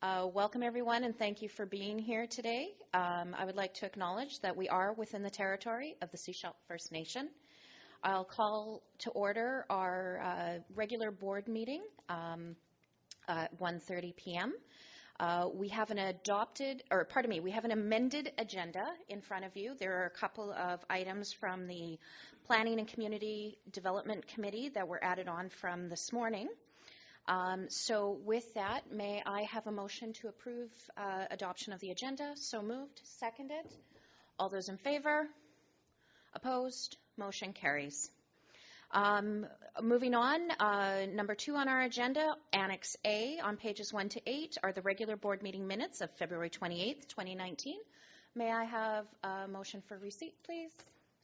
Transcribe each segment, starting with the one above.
Welcome, everyone, and thank you for being here today. I would like to acknowledge that we are within the territory of the Sechelt First Nation. I'll call to order our regular board meeting at 1:30 p.m. We have an amended agenda in front of you. There are a couple of items from the Planning and Community Development Committee that were added on from this morning. So with that, may I have a motion to approve adoption of the agenda? So moved. Seconded. All those in favor? Opposed? Motion carries. Moving on, number 2 on our agenda, Annex A on pages 1 to 8 are the regular board meeting minutes of February 28th, 2019. May I have a motion for receipt, please?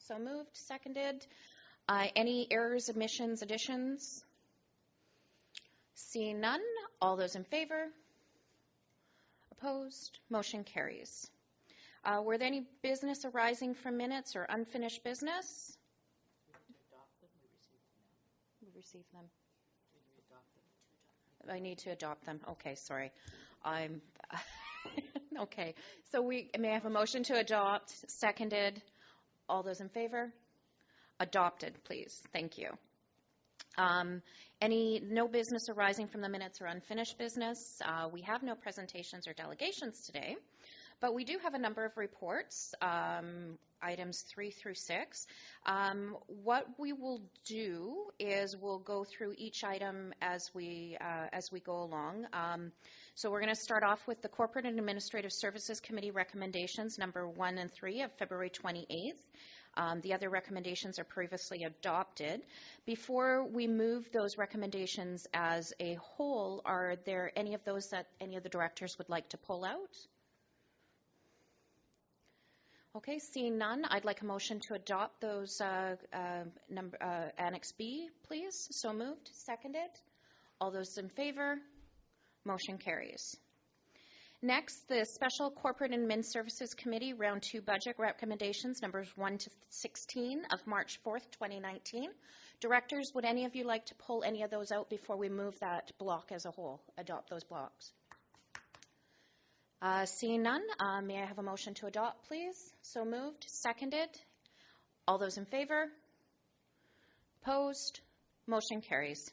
So moved. Seconded. Any errors, omissions, additions? Seeing none, all those in favor? Opposed? Motion carries. Were there any business arising from minutes or unfinished business? We received them. I need to adopt them. Okay, sorry. Okay. So may I have a motion to adopt? Seconded. All those in favor? Adopted, please. Thank you. No business arising from the minutes or unfinished business. We have no presentations or delegations today, but we do have a number of reports, items 3 through 6. What we will do is we'll go through each item as we go along. So we're going to start off with the Corporate and Administrative Services Committee recommendations, number 1 and 3 of February 28th. The other recommendations are previously adopted. Before we move those recommendations as a whole, are there any of those that any of the directors would like to pull out? Okay, seeing none, I'd like a motion to adopt those Annex B, please. So moved. Seconded. All those in favor? Motion carries. Next, the Special Corporate and Admin Services Committee Round 2 Budget Recommendations, numbers 1 to 16 of March 4th, 2019. Directors, would any of you like to pull any of those out before we move that block as a whole, adopt those blocks? Seeing none, may I have a motion to adopt, please? So moved. Seconded. All those in favor? Opposed? Motion carries.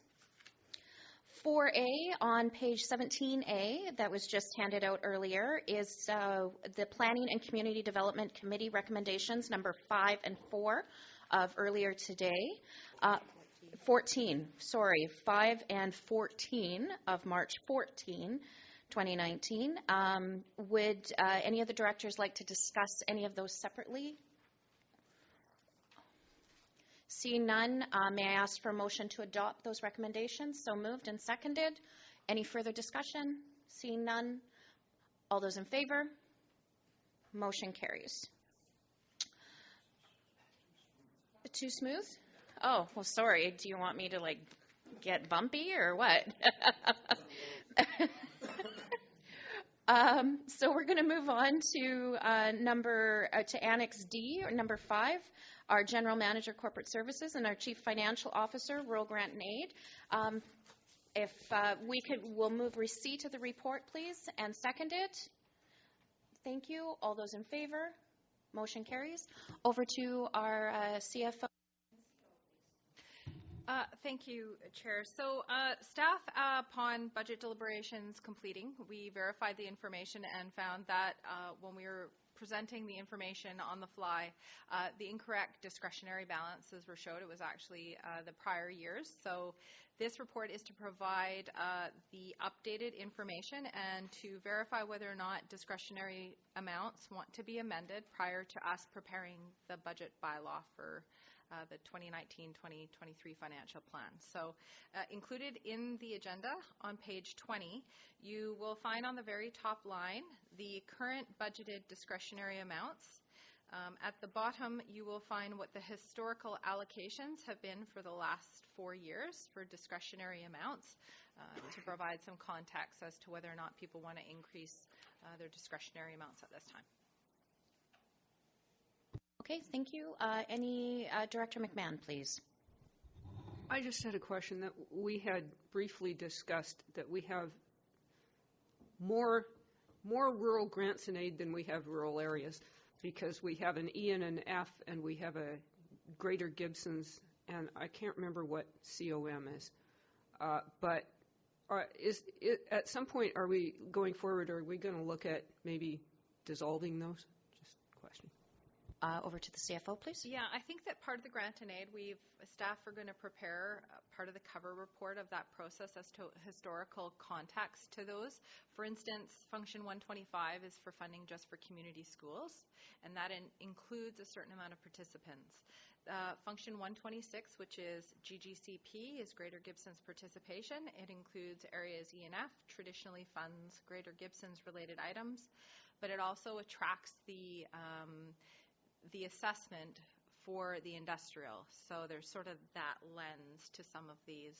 4A on page 17A that was just handed out earlier is the Planning and Community Development Committee recommendations number 5 and 4 of earlier today. 5 and 14 of March 14, 2019. Would any of the directors like to discuss any of those separately? Seeing none, may I ask for a motion to adopt those recommendations? So moved and seconded. Any further discussion? Seeing none, all those in favor? Motion carries. Too smooth? Oh, well, sorry. Do you want me to, get bumpy or what? So we're going to move on to to Annex D, or number 5. Our General Manager, Corporate Services, and our Chief Financial Officer, Rural Grant and Aid. We'll move receipt of the report, please, and second it. Thank you. All those in favor? Motion carries. Over to our CFO. Thank you, Chair. So staff, upon budget deliberations completing, we verified the information and found that when we were presenting the information on the fly, the incorrect discretionary balances were showed. It was actually the prior years. So this report is to provide the updated information and to verify whether or not discretionary amounts want to be amended prior to us preparing the budget bylaw for the 2019-2023 financial plan. So included in the agenda on page 20, you will find on the very top line the current budgeted discretionary amounts. At the bottom, you will find what the historical allocations have been for the last 4 years for discretionary amounts to provide some context as to whether or not people want to increase their discretionary amounts at this time. Okay, thank you. Director McMahon, please. I just had a question that we had briefly discussed, that we have more rural grants and aid than we have rural areas, because we have an E and an F, and we have a Greater Gibsons, and I can't remember what COM is. But at some point, are we going forward, are we going to look at maybe dissolving those? Just a question. Over to the CFO, please. Yeah, I think that part of the grant and aid, staff are going to prepare part of the cover report of that process as to historical context to those. For instance, Function 125 is for funding just for community schools, and that includes a certain amount of participants. Function 126, which is GGCP, is Greater Gibson's participation. It includes areas E and F, traditionally funds Greater Gibson's related items, but it also attracts the assessment for the industrial. So there's sort of that lens to some of these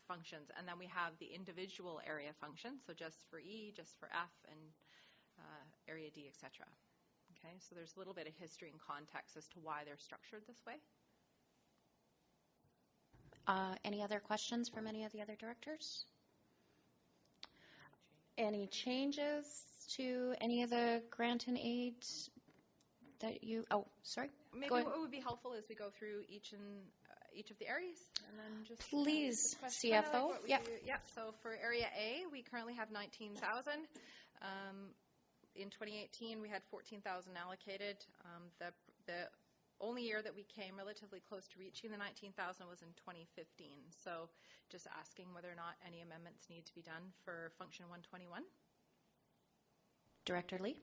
functions. And then we have the individual area functions, so just for E, just for F, and area D, etc. Okay, so there's a little bit of history and context as to why they're structured this way. Any other questions from any of the other directors? Any changes to any of the grant and aid that you, sorry? Maybe what would be helpful is we go through each of the areas, and then just please, CFO. Yeah. So for Area A, we currently have 19,000. In 2018, we had 14,000 allocated. The only year that we came relatively close to reaching the 19,000 was in 2015. So just asking whether or not any amendments need to be done for Function 121. Director Lee?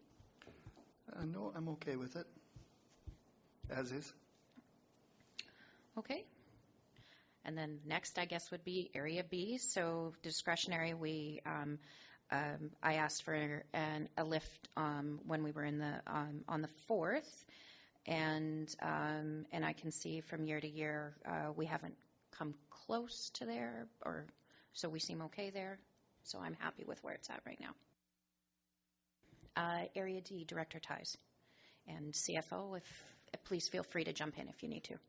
No, I'm okay with it, as is. Okay. And then next, I guess, would be Area B. So discretionary, I asked for a lift when we were in the on the 4th, and I can see from year to year we haven't come close to there, or so we seem okay there. So I'm happy with where it's at right now. Area D, Director Ties, and CFO. Please feel free to jump in if you need to.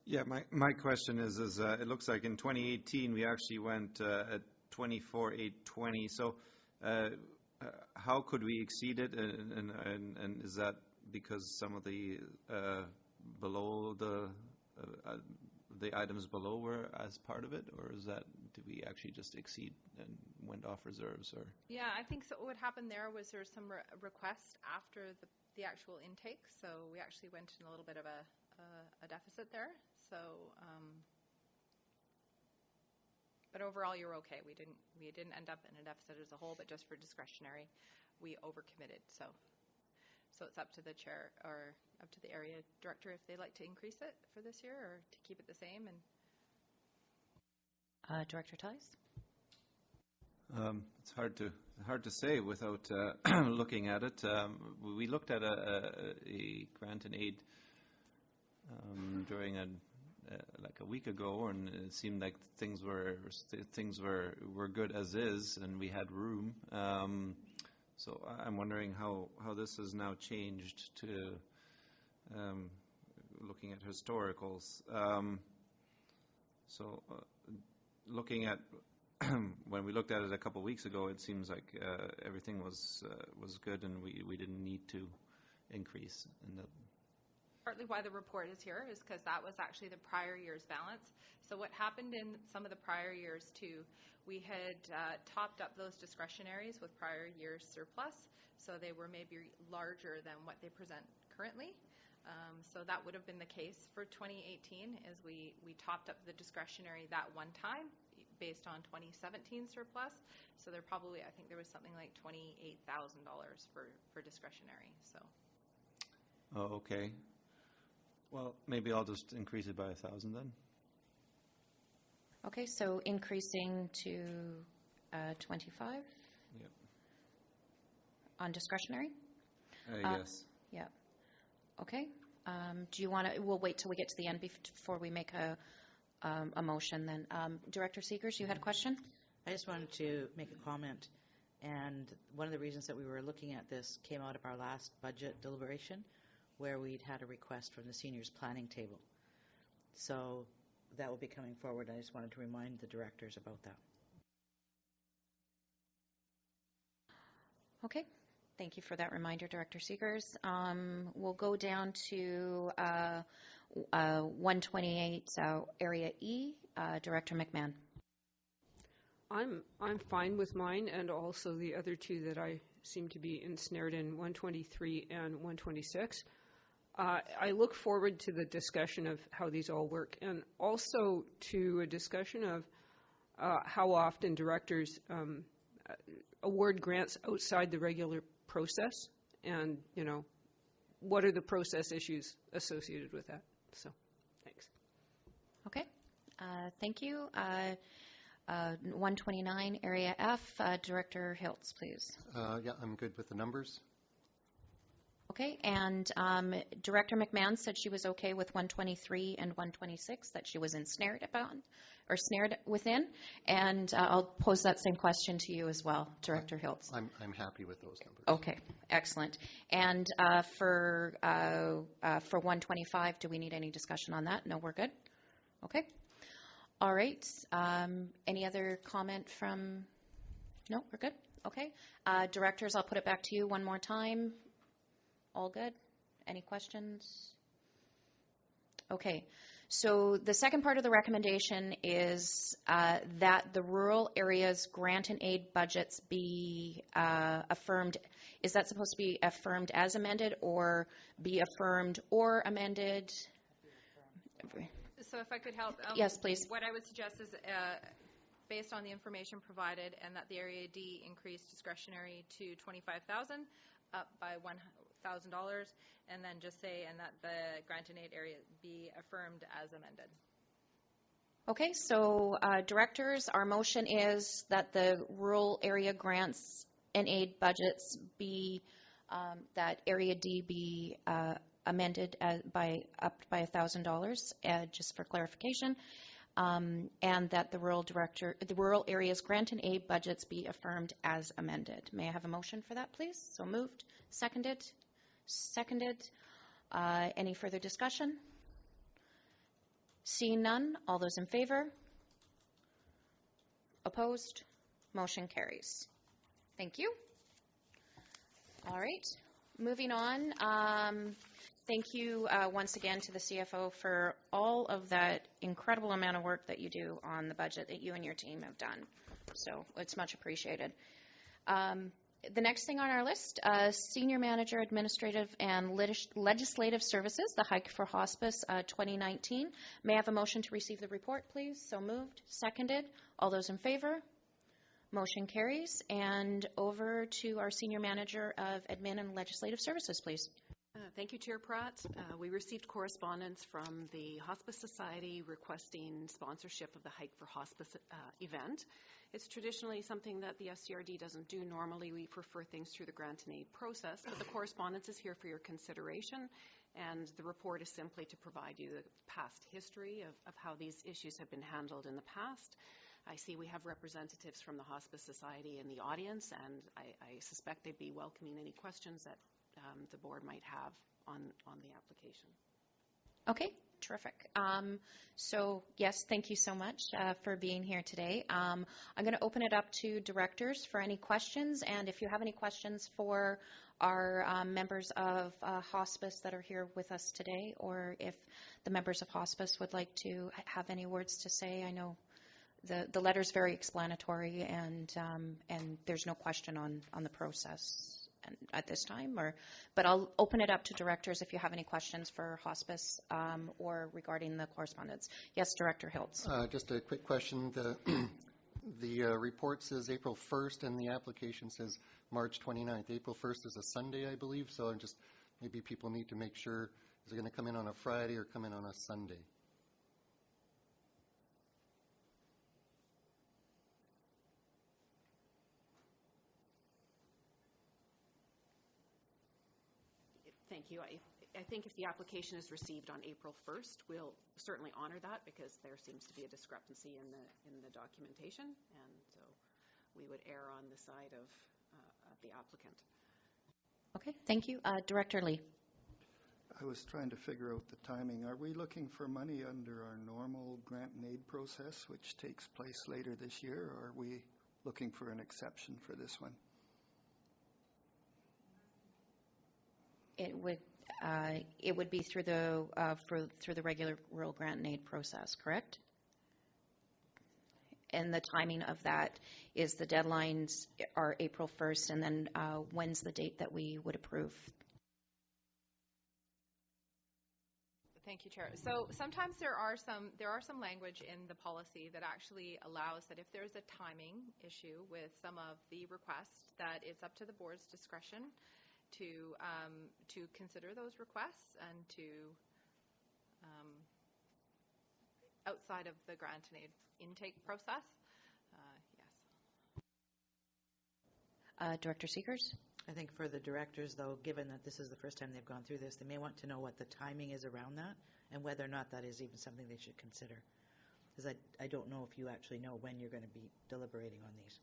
Yeah, my question is it looks like in 2018 we actually went at 24,820. So how could we exceed it? And is that because some of the below the items below were as part of it, or is that did we actually just exceed and went off reserves? Or yeah, I think so. What happened there was there was some requests after the actual intake, so we actually went in a little bit of a deficit there. So. But overall, you're okay. We didn't end up in a deficit as a whole, but just for discretionary, we overcommitted. So it's up to the chair or up to the area director if they'd like to increase it for this year or to keep it the same. And Director Ties. It's hard to say without looking at it. We looked at a grant and aid during like a week ago, and it seemed like things were good as is, and we had room. So I'm wondering how this has now changed to looking at historicals. Looking at when we looked at it a couple of weeks ago, it seems like everything was good, and we didn't need to increase in the. Partly why the report is here is because that was actually the prior year's balance. So what happened in some of the prior years too, we had topped up those discretionaries with prior year's surplus, so they were maybe larger than what they present currently. So that would have been the case for 2018, as we topped up the discretionary that one time based on 2017 surplus. So there probably, I think there was something like $28,000 for discretionary. So. Oh, okay. Well, maybe I'll just increase it by 1,000 then. Okay, so increasing to 25. Yep. On discretionary. Yes. Yeah. Okay. Do you want to? We'll wait till we get to the end before we make a motion. Then, Director Seegers, you had a question. I just wanted to make a comment, and one of the reasons that we were looking at this came out of our last budget deliberation, where we'd had a request from the seniors planning table. So that will be coming forward. I just wanted to remind the directors about that. Okay, thank you for that reminder, Director Seegers. We'll go down to 128, Area E, Director McMahon. I'm fine with mine and also the other two that I seem to be ensnared in, 123 and 126. I look forward to the discussion of how these all work and also to a discussion of how often directors award grants outside the regular process and, what are the process issues associated with that. So, thanks. Okay, thank you. 129, Area F, Director Hiltz, please. Yeah, I'm good with the numbers. Okay, and Director McMahon said she was okay with 123 and 126, that she was ensnared upon, or snared within, and I'll pose that same question to you as well, Director Hiltz. I'm happy with those numbers. Okay, excellent. And for 125, do we need any discussion on that? No, we're good? Okay. All right. Any other comment from? No, we're good? Okay. Directors, I'll put it back to you one more time. All good? Any questions? Okay. So the second part of the recommendation is that the rural areas grant and aid budgets be affirmed. Is that supposed to be affirmed as amended or be affirmed or amended? So if I could help. Yes, please. What I would suggest is based on the information provided and that the Area D increased discretionary to $25,000 up by $1,000 and then just say and that the grant and aid area be affirmed as amended. Okay, so directors, our motion is that the rural area grants and aid budgets be, that Area D be amended by upped by $1,000, just for clarification, and that the rural areas grant and aid budgets be affirmed as amended. May I have a motion for that, please? So moved. Seconded. Seconded. Any further discussion? Seeing none, all those in favor? Opposed? Motion carries. Thank you. All right, moving on. Thank you once again to the CFO for all of that incredible amount of work that you do on the budget that you and your team have done. So it's much appreciated. The next thing on our list, Senior Manager, Administrative and Legislative Services, the Hike for Hospice 2019. May I have a motion to receive the report, please? So moved. Seconded. All those in favor? Motion carries. And over to our Senior Manager of Admin and Legislative Services, please. Thank you, Chair Pratt. We received correspondence from the Hospice Society requesting sponsorship of the Hike for Hospice event. It's traditionally something that the SCRD doesn't do normally. We prefer things through the grant and aid process, but the correspondence is here for your consideration, and the report is simply to provide you the past history of how these issues have been handled in the past. I see we have representatives from the Hospice Society in the audience, and I suspect they'd be welcoming any questions that the board might have on the application. Okay, terrific. So yes, thank you so much for being here today. I'm going to open it up to directors for any questions, and if you have any questions for our members of hospice that are here with us today, or if the members of hospice would like to have any words to say, I know the letter's very explanatory, and there's no question on the process at this time, but I'll open it up to directors if you have any questions for hospice or regarding the correspondence. Yes, Director Hiltz. Just a quick question. The report says April 1st and the application says March 29th. April 1st is a Sunday, I believe, so just maybe people need to make sure, is it going to come in on a Friday or come in on a Sunday? Thank you. I think if the application is received on April 1st, we'll certainly honor that because there seems to be a discrepancy in the documentation, and so we would err on the side of the applicant. Okay, thank you. Director Lee. I was trying to figure out the timing. Are we looking for money under our normal grant and aid process, which takes place later this year, or are we looking for an exception for this one? It would be through the through the regular rural grant and aid process, correct? And the timing of that is the deadlines are April 1st, and then when's the date that we would approve? Thank you, Chair. So sometimes there are some language in the policy that actually allows that if there's a timing issue with some of the requests, that it's up to the board's discretion to consider those requests and to outside of the grant and aid intake process. Yes. Director Seekers? I think for the directors, though, given that this is the first time they've gone through this, they may want to know what the timing is around that and whether or not that is even something they should consider. Because I don't know if you actually know when you're going to be deliberating on these.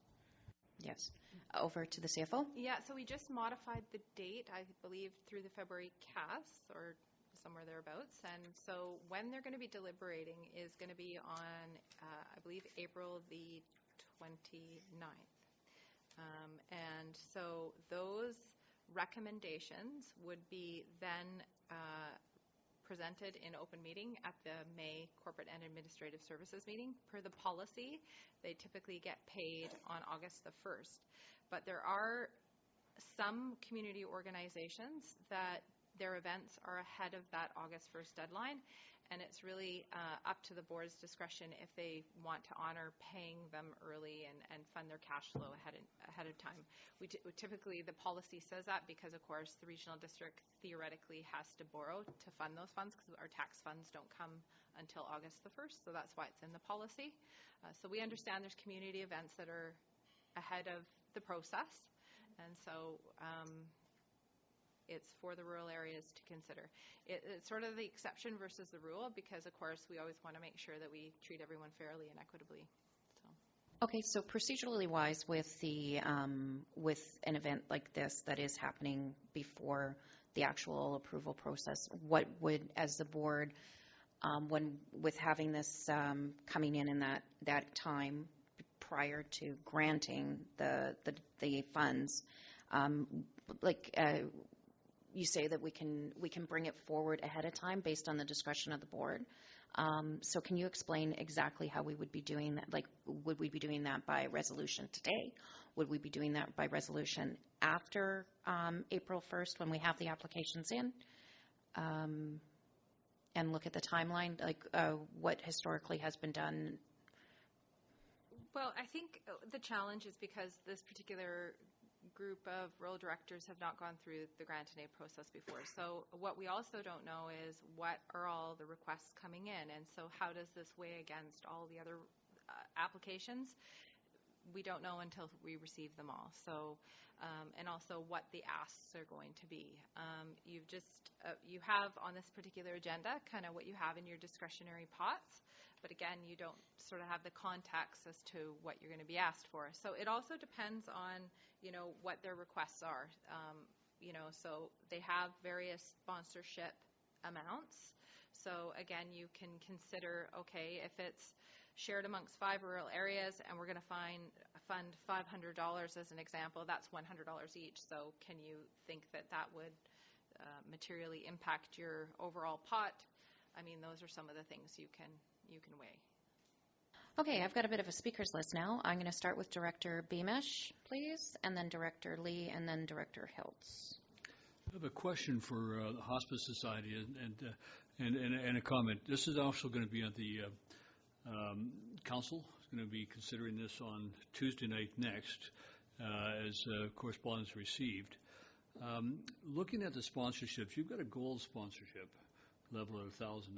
Yes. Over to the CFO. Yeah, so we just modified the date, I believe, through the February CAS or somewhere thereabouts. And so when they're going to be deliberating is going to be on, I believe, April the 29th. And so those recommendations would be then presented in open meeting at the May Corporate and Administrative Services meeting. Per the policy, they typically get paid on August the 1st. But there are some community organizations that their events are ahead of that August 1st deadline, and it's really up to the board's discretion if they want to honor paying them early and fund their cash flow ahead of time. Typically, the policy says that because, of course, the regional district theoretically has to borrow to fund those funds because our tax funds don't come until August the 1st, so that's why it's in the policy. So we understand there's community events that are ahead of the process, and so it's for the rural areas to consider. It's sort of the exception versus the rule because, of course, we always want to make sure that we treat everyone fairly and equitably. Okay, so procedurally wise, with an event like this that is happening before the actual approval process, what would, as the board, with having this coming in that time prior to granting the funds, you say that we can bring it forward ahead of time based on the discretion of the board. So can you explain exactly how we would be doing that? Like, would we be doing that by resolution today? Would we be doing that by resolution after April 1st when we have the applications in? And look at the timeline, like what historically has been done? Well, I think the challenge is because this particular group of rural directors have not gone through the grant and aid process before. So what we also don't know is what are all the requests coming in, and so how does this weigh against all the other applications? We don't know until we receive them all. So, and also what the asks are going to be. You have on this particular agenda kind of what you have in your discretionary pots, but again, you don't sort of have the context as to what you're going to be asked for. So it also depends on, what their requests are. So they have various sponsorship amounts. So again, you can consider, okay, if it's shared amongst 5 rural areas and we're going to fund $500 as an example, that's $100 each. So can you think that would materially impact your overall pot? I mean, those are some of the things you can weigh. Okay, I've got a bit of a speakers list now. I'm going to start with Director Beamish, please, and then Director Lee, and then Director Hiltz. I have a question for the Hospice Society and a comment. This is also going to be at the council. It's going to be considering this on Tuesday night next as correspondence received. Looking at the sponsorships, you've got a gold sponsorship level of $1,000.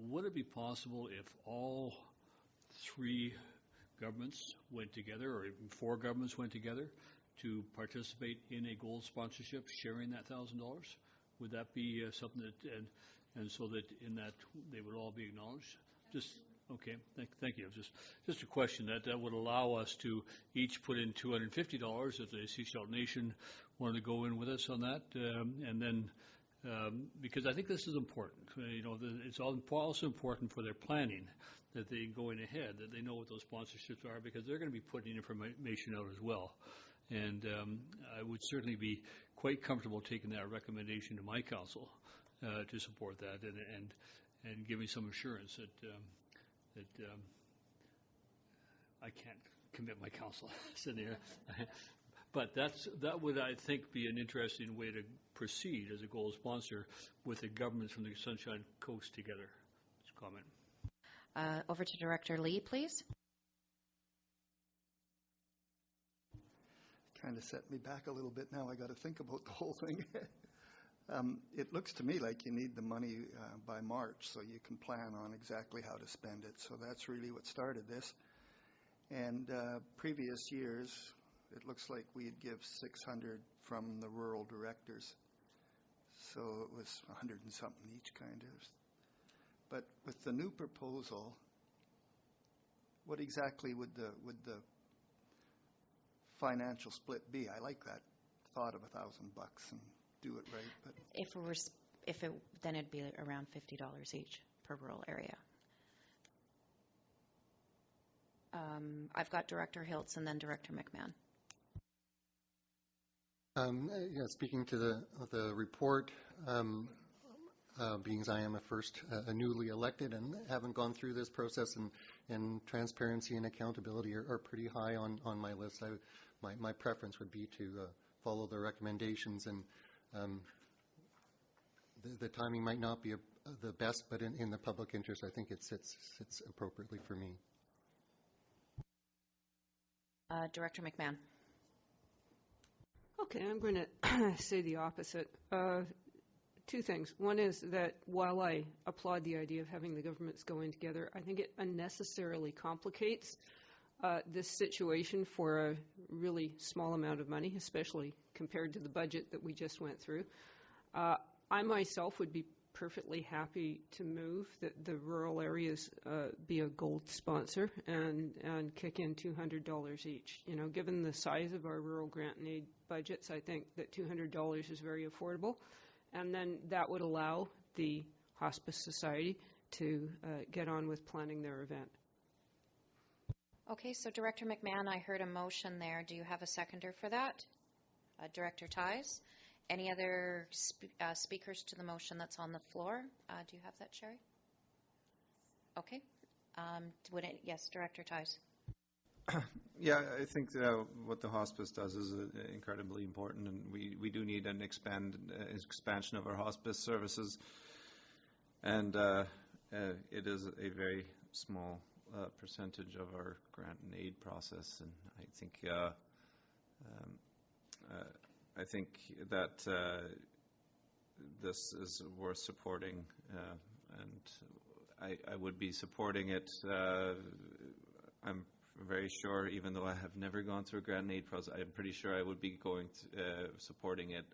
Would it be possible if all 3 governments went together, or even 4 governments went together, to participate in a gold sponsorship, sharing that $1,000? Would that be something that, and so that in that they would all be acknowledged? Just okay. Thank you. Just a question that would allow us to each put in $250 if the Sechelt Nation wanted to go in with us on that, and then. Because I think this is important. It's also important for their planning that they going ahead, that they know what those sponsorships are, because they're going to be putting information out as well. And I would certainly be quite comfortable taking that recommendation to my council to support that and give me some assurance that I can't commit my council sitting here. But that would, I think, be an interesting way to proceed as a gold sponsor with the governments from the Sunshine Coast together. Just a comment. Over to Director Lee, please. Kind of set me back a little bit now. I got to think about the whole thing. It looks to me like you need the money by March so you can plan on exactly how to spend it. So that's really what started this. And previous years, it looks like we'd give 600 from the rural directors. So it was 100 and something each kind of. But with the new proposal, what exactly would the financial split be? I like that thought of $1,000 and do it right. But Then it'd be around $50 each per rural area. I've got Director Hiltz and then Director McMahon. Yeah, speaking to the report, being as I am a newly elected and haven't gone through this process, and transparency and accountability are pretty high on my list. My preference would be to follow the recommendations, and the timing might not be the best, but in the public interest, I think it sits appropriately for me. Director McMahon. Okay, I'm going to say the opposite. Two things. One is that while I applaud the idea of having the governments going together, I think it unnecessarily complicates this situation for a really small amount of money, especially compared to the budget that we just went through. I myself would be perfectly happy to move that the rural areas be a gold sponsor and kick in $200 each. You know, given the size of our rural grant and aid budgets, I think that $200 is very affordable. And then that would allow the Hospice Society to get on with planning their event. Okay, so Director McMahon, I heard a motion there. Do you have a seconder for that? Director Ties? Any other speakers to the motion that's on the floor? Do you have that, Sherry? Okay. Yes, Director Ties. Yeah, I think what the hospice does is incredibly important, and we do need an expansion of our hospice services. And it is a very small percentage of our grant and aid process, and I think that this is worth supporting, and I would be supporting it. I'm very sure, even though I have never gone through a grant and aid process, I'm pretty sure I would be supporting it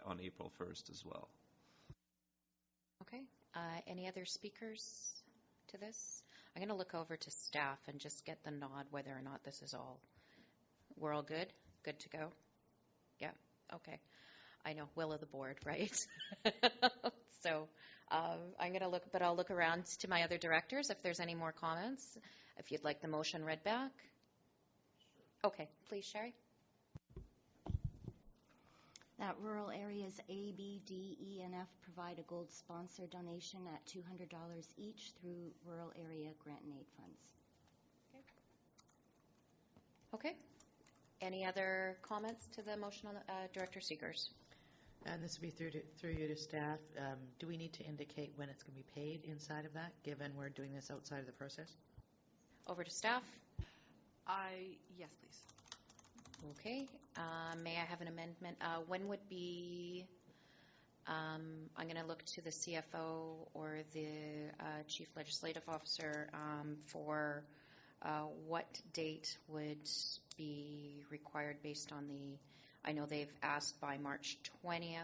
on April 1st as well. Okay. Any other speakers to this? I'm going to look over to staff and just get the nod whether or not this is all. We're all good? Good to go? Yeah. Okay. I know, will of the board, right? So I'm going to look, but I'll look around to my other directors if there's any more comments. If you'd like the motion read back. Okay, please, Sherry. That rural areas A, B, D, E, and F provide a gold sponsor donation at $200 each through rural area grant and aid funds. Okay. Any other comments to the motion on Director Seegers? And this would be through you to staff. Do we need to indicate when it's going to be paid inside of that, given we're doing this outside of the process? Over to staff. Yes, please. Okay. May I have an amendment? When would be, I'm going to look to the CFO or the Chief Legislative Officer for what date would be required based on the, I know they've asked by March 20th.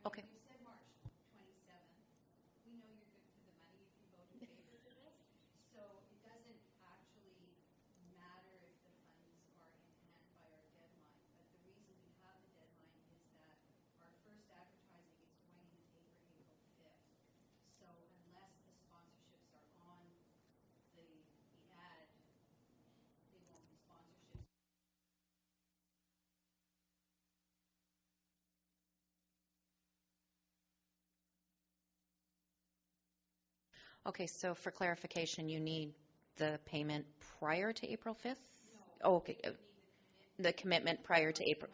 Okay. Okay, so for clarification, you need the payment prior to April 5th? Oh, okay. The commitment prior to April.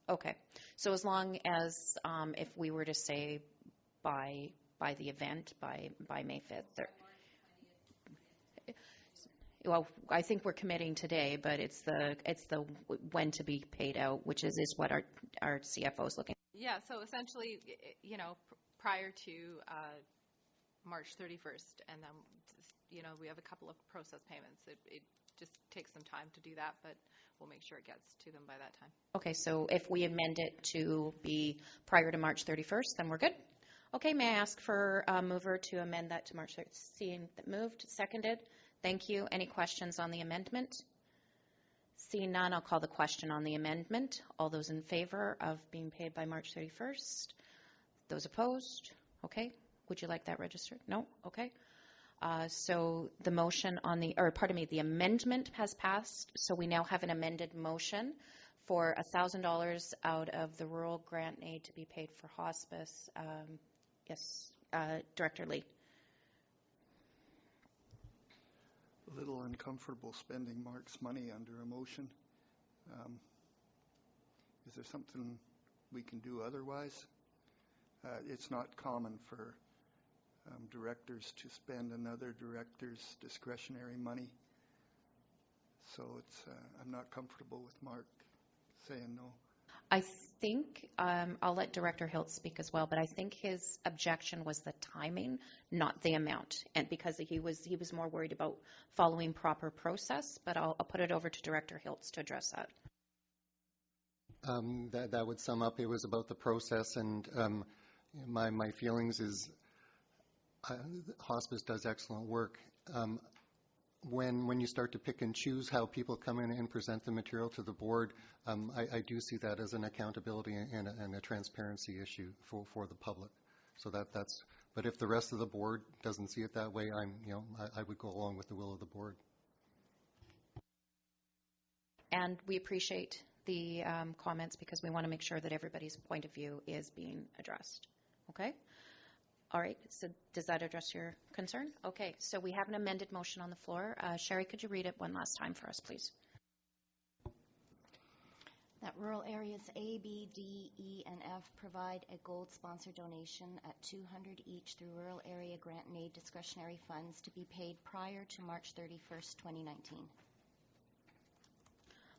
Okay, so as long as, if we were to say by the event, by May 5th, well, I think we're committing today, but it's the when to be paid out, which is what our CFO is looking. Yeah, so essentially, prior to March 31st, and then, we have a couple of process payments. It just takes some time to do that, but we'll make sure it gets to them by that time. Okay, so if we amend it to be prior to March 31st, then we're good. Okay, may I ask for a mover to amend that to March 31st? Seeing that moved, seconded. Thank you. Any questions on the amendment? Seeing none, I'll call the question on the amendment. All those in favor of being paid by March 31st? Those opposed? Okay. Would you like that registered? No? Okay. So the motion on the amendment has passed. So we now have an amended motion for $1,000 out of the rural grant aid to be paid for hospice. Yes, Director Lee. A little uncomfortable spending Mark's money under a motion. Is there something we can do otherwise? It's not common for directors to spend another director's discretionary money. So I'm not comfortable with Mark saying no. I think, I'll let Director Hilt speak as well, but I think his objection was the timing, not the amount, and because he was more worried about following proper process, but I'll put it over to Director Hilt to address that. That would sum up. It was about the process, and my feelings is hospice does excellent work. When you start to pick and choose how people come in and present the material to the board, I do see that as an accountability and a transparency issue for the public. So that's. But if the rest of the board doesn't see it that way, I would go along with the will of the board. And we appreciate the comments because we want to make sure that everybody's point of view is being addressed. Okay. All right, so does that address your concern? Okay, so we have an amended motion on the floor. Sherry, could you read it one last time for us, please? That rural areas A, B, D, E, and F provide a gold sponsor donation at $200 each through rural area grant and aid discretionary funds to be paid prior to March 31st, 2019.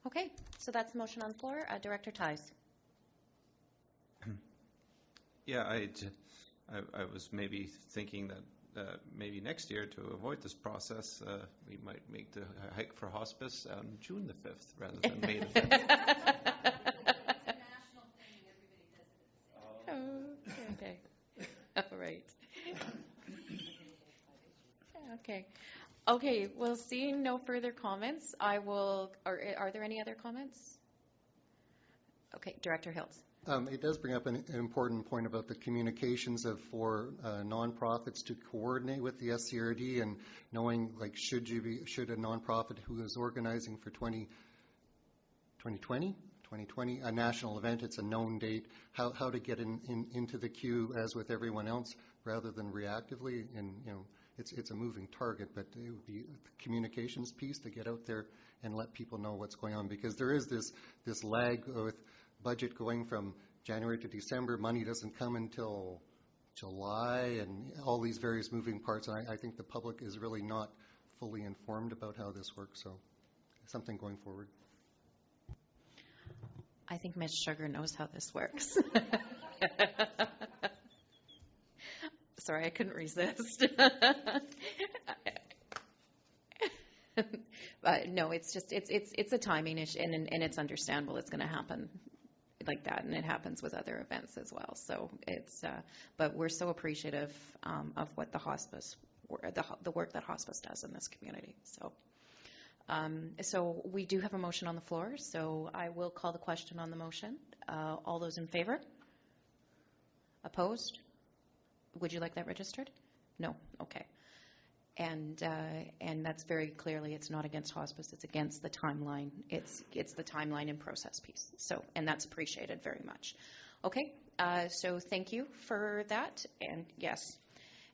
Okay, so that's the motion on the floor. Director Ties. Yeah, I was maybe thinking that maybe next year, to avoid this process, we might make the hike for hospice on June the 5th rather than May the 5th. It's a national thing. Everybody does it at the same time. Okay. All right. Okay. Okay, well, seeing no further comments, are there any other comments? Okay, Director Hills. It does bring up an important point about the communications for nonprofits to coordinate with the SCRD and knowing, like, should a nonprofit who is organizing for 2020 a national event, it's a known date, how to get into the queue as with everyone else rather than reactively. And it's a moving target, but it would be the communications piece to get out there and let people know what's going on, because there is this lag with budget going from January to December. Money doesn't come until July, and all these various moving parts. And I think the public is really not fully informed about how this works. So something going forward. I think Ms. Sugar knows how this works. Sorry, I couldn't resist. No, it's a timing issue, and it's understandable. It's going to happen like that, and it happens with other events as well. So but we're so appreciative of what the hospice, the work that hospice does in this community. So we do have a motion on the floor. So I will call the question on the motion. All those in favor? Opposed? Would you like that registered? No. Okay. And that's very clearly, it's not against hospice, it's against the timeline. It's the timeline and process piece. So, and that's appreciated very much. Okay, so thank you for that, and yes.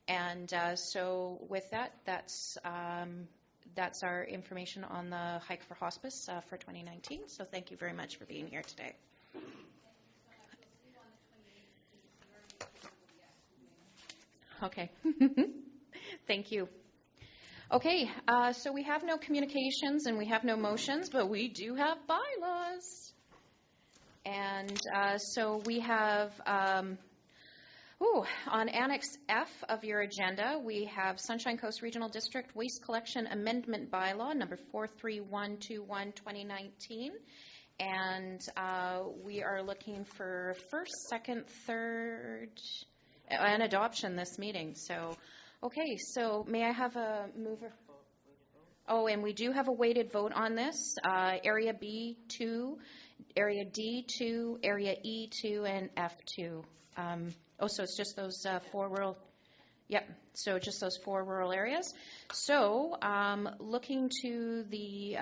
And so with that, that's our information on the Hike for Hospice for 2019. So thank you very much for being here today. Okay. Thank you. Okay, so we have no communications and we have no motions, but we do have bylaws. And so we have, on Annex F of your agenda, we have Sunshine Coast Regional District Waste Collection Amendment Bylaw, number 43121-2019. And we are looking for first, second, third, and adoption this meeting. So, okay, so may I have a mover? Oh, and we do have a weighted vote on this. Area B2, Area D2, Area E2, and F2. So it's just those 4 rural, yep, so just those 4 rural areas. So looking to the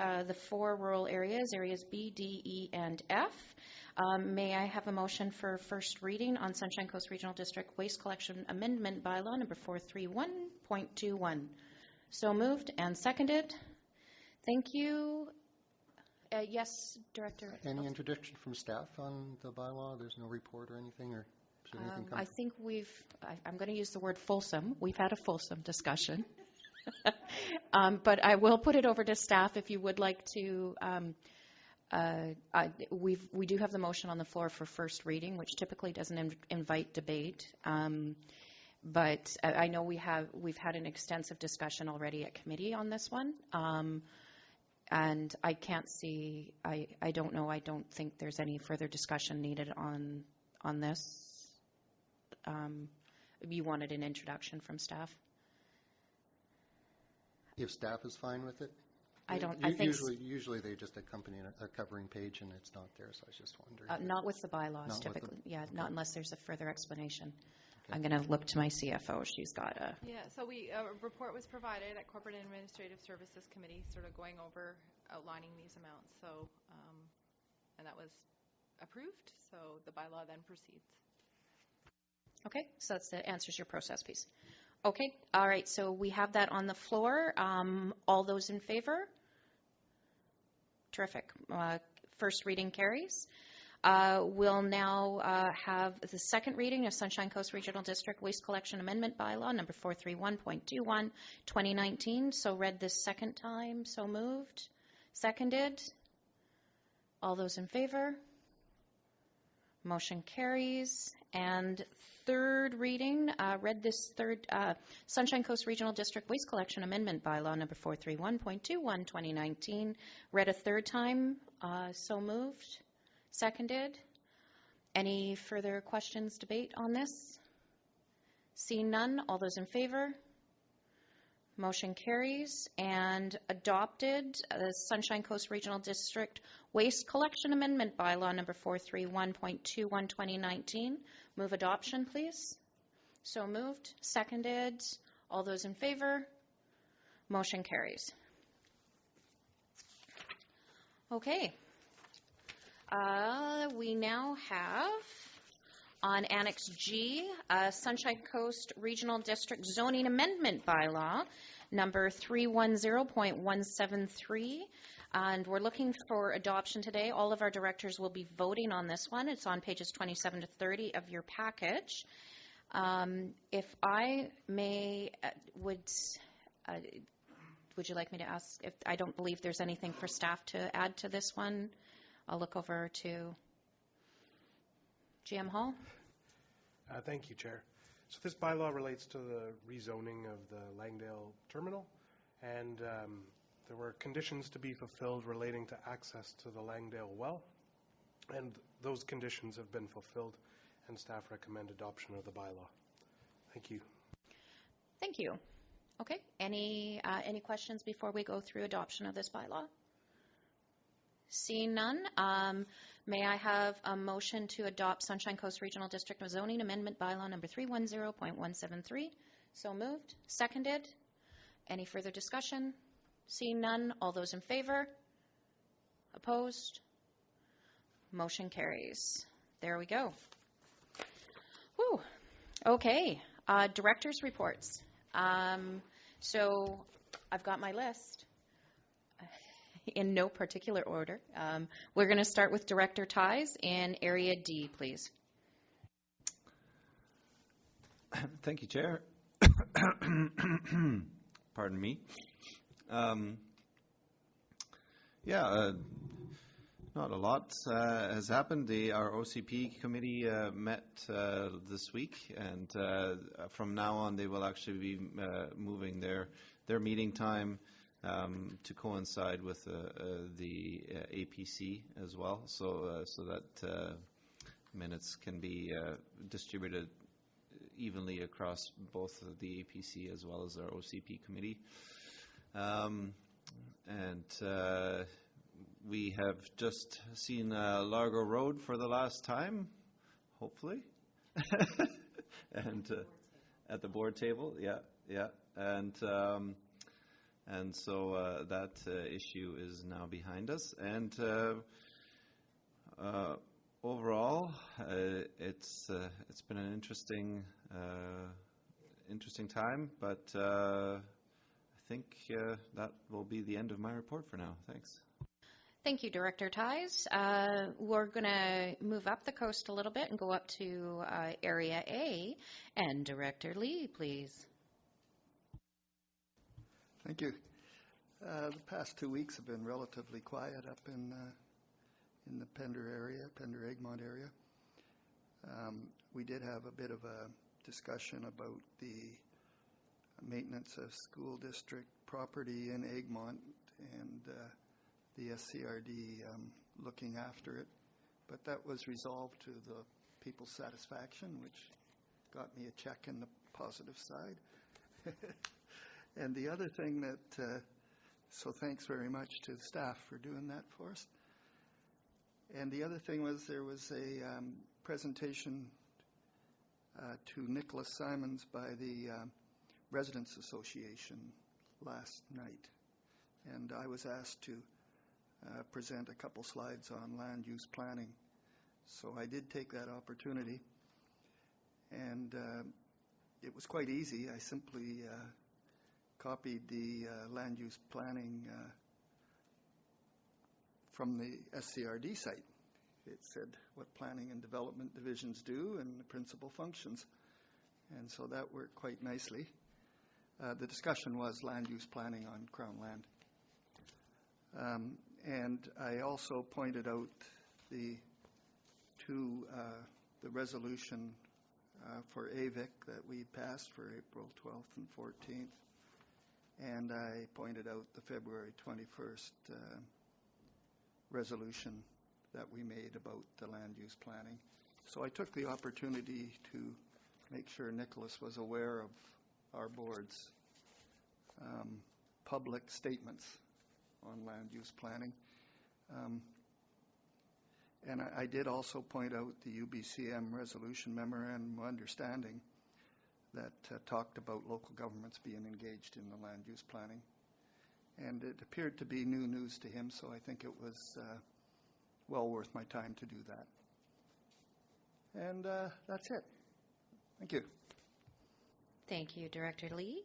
4 rural areas, areas B, D, E, and F, may I have a motion for first reading on Sunshine Coast Regional District Waste Collection Amendment Bylaw number 431.21? So moved and seconded. Thank you. Yes, Director. Any introduction from staff on the bylaw? There's no report or anything, or should anything come? I think I'm going to use the word fulsome. We've had a fulsome discussion. But I will put it over to staff if you would like to. We do have the motion on the floor for first reading, which typically doesn't invite debate. But I know we've had an extensive discussion already at committee on this one. And I can't see, I don't know, I don't think there's any further discussion needed on this. You wanted an introduction from staff? If staff is fine with it? I think usually they just accompany a covering page and it's not there, so I was just wondering. Not with the bylaws typically. Okay. Not unless there's a further explanation. Okay. I'm going to look to my CFO. She's got a... Yeah, so a report was provided at Corporate and Administrative Services Committee, sort of going over, outlining these amounts. So, and that was approved, so the bylaw then proceeds. Okay, so that answers your process piece. Okay, all right, so we have that on the floor. All those in favor? Terrific. First reading carries. We'll now have the second reading of Sunshine Coast Regional District Waste Collection Amendment Bylaw, number 431.21, 2019. So read this second time. So moved. Seconded. All those in favor? Motion carries. And third reading, read this third, Sunshine Coast Regional District Waste Collection Amendment Bylaw, number 431.21, 2019. Read a third time. So moved. Seconded. Any further questions, debate on this? Seeing none, all those in favor? Motion carries. And adopted, the Sunshine Coast Regional District Waste Collection Amendment Bylaw number 431.21, 2019. Move adoption, please. So moved. Seconded. All those in favor? Motion carries. Okay. We now have on Annex G, Sunshine Coast Regional District Zoning Amendment Bylaw, number 310.173, and we're looking for adoption today. All of our directors will be voting on this one. It's on pages 27 to 30 of your package. If I may, would you like me to ask if I don't believe there's anything for staff to add to this one? I'll look over to GM Hall. Thank you, Chair. So this bylaw relates to the rezoning of the Langdale terminal, and there were conditions to be fulfilled relating to access to the Langdale well, and those conditions have been fulfilled, and staff recommend adoption of the bylaw. Thank you. Thank you. Okay. Any questions before we go through adoption of this bylaw? Seeing none, may I have a motion to adopt Sunshine Coast Regional District Zoning Amendment Bylaw number 310.173? So moved. Seconded. Any further discussion? Seeing none, all those in favor? Opposed? Motion carries. There we go. Whew. Okay. Director's reports. So I've got my list in no particular order. We're going to start with Director Ties in Area D, please. Thank you, Chair. Pardon me. Not a lot has happened. Our OCP committee met this week, and from now on they will actually be moving their meeting time to coincide with the APC as well, so that minutes can be distributed evenly across both the APC as well as our OCP committee. We have just seen Largo Road for the last time, hopefully, and at the board table, and so that issue is now behind us. And overall, it's been an interesting time, but I think that will be the end of my report for now. Thanks. Thank you, Director Ties. We're going to move up the coast a little bit and go up to Area A. And Director Lee, please. Thank you. The past 2 weeks have been relatively quiet up in the Pender Egmont area. We did have a bit of a discussion about the maintenance of school district property in Egmont and the SCRD looking after it. But that was resolved to the people's satisfaction, which got me a check in the positive side. And the other thing that, so thanks very much to the staff for doing that for us. And the other thing was there was a presentation to Nicholas Simons by the Residents Association last night. And I was asked to present a couple slides on land use planning. So I did take that opportunity. And it was quite easy. I simply copied the land use planning from the SCRD site. It said what planning and development divisions do and the principal functions. And so that worked quite nicely. The discussion was land use planning on Crown land. And I also pointed out the resolution for AVIC that we passed for April 12th and 14th. And I pointed out the February 21st resolution that we made about the land use planning. So I took the opportunity to make sure Nicholas was aware of our board's public statements on land use planning. And I did also point out the UBCM resolution memorandum of understanding that talked about local governments being engaged in the land use planning. And it appeared to be new news to him, so I think it was well worth my time to do that. And that's it. Thank you. Thank you, Director Lee.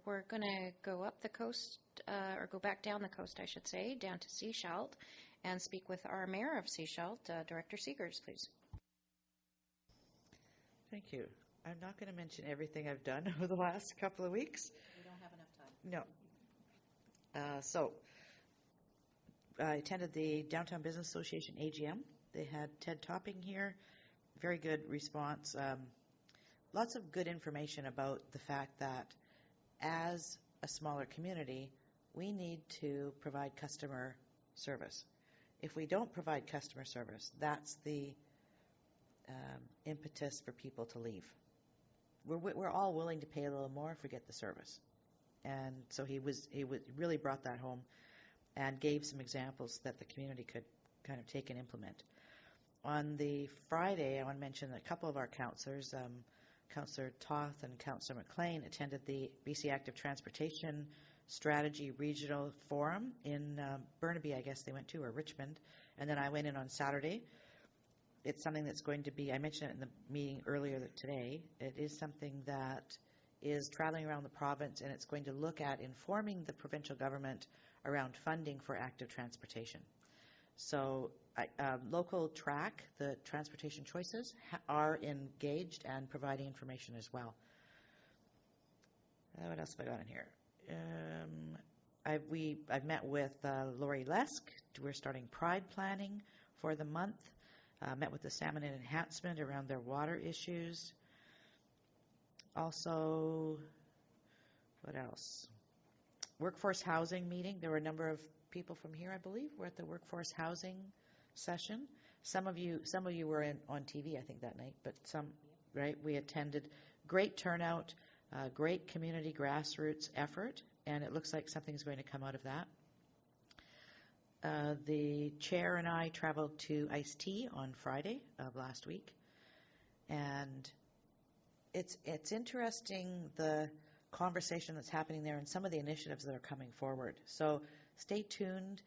We're going to go up the coast, or go back down the coast, I should say, down to Sechelt, and speak with our Mayor of Sechelt, Director Seegers, please. Thank you. I'm not going to mention everything I've done over the last couple of weeks. We don't have enough time. No. So I attended the Downtown Business Association AGM. They had Ted Topping here. Very good response. Lots of good information about the fact that as a smaller community, we need to provide customer service. If we don't provide customer service, that's the impetus for people to leave. We're all willing to pay a little more if we get the service. And so he really brought that home and gave some examples that the community could kind of take and implement. On the Friday, I want to mention that a couple of our councillors, Councillor Toth and Councillor McLean, attended the BC Active Transportation Strategy Regional Forum in Burnaby, I guess they went to, or Richmond. And then I went in on Saturday. it's something that's going to be, I mentioned it in the meeting earlier today, it is something that is traveling around the province, and it's going to look at informing the provincial government around funding for active transportation. So local track, the transportation choices, are engaged and providing information as well. What else have I got in here? I've met with Lori Lesk. We're starting Pride planning for the month. Met with the Salmon and Enhancement around their water issues. Also, what else? Workforce housing meeting. There were a number of people from here, I believe, were at the workforce housing session. Some of you were on TV, I think, that night, but some, right? We attended. Great turnout, great community grassroots effort, and it looks like something's going to come out of that. The chair and I traveled to Ice-T on Friday of last week, and it's interesting, the conversation that's happening there and some of the initiatives that are coming forward. So stay tuned.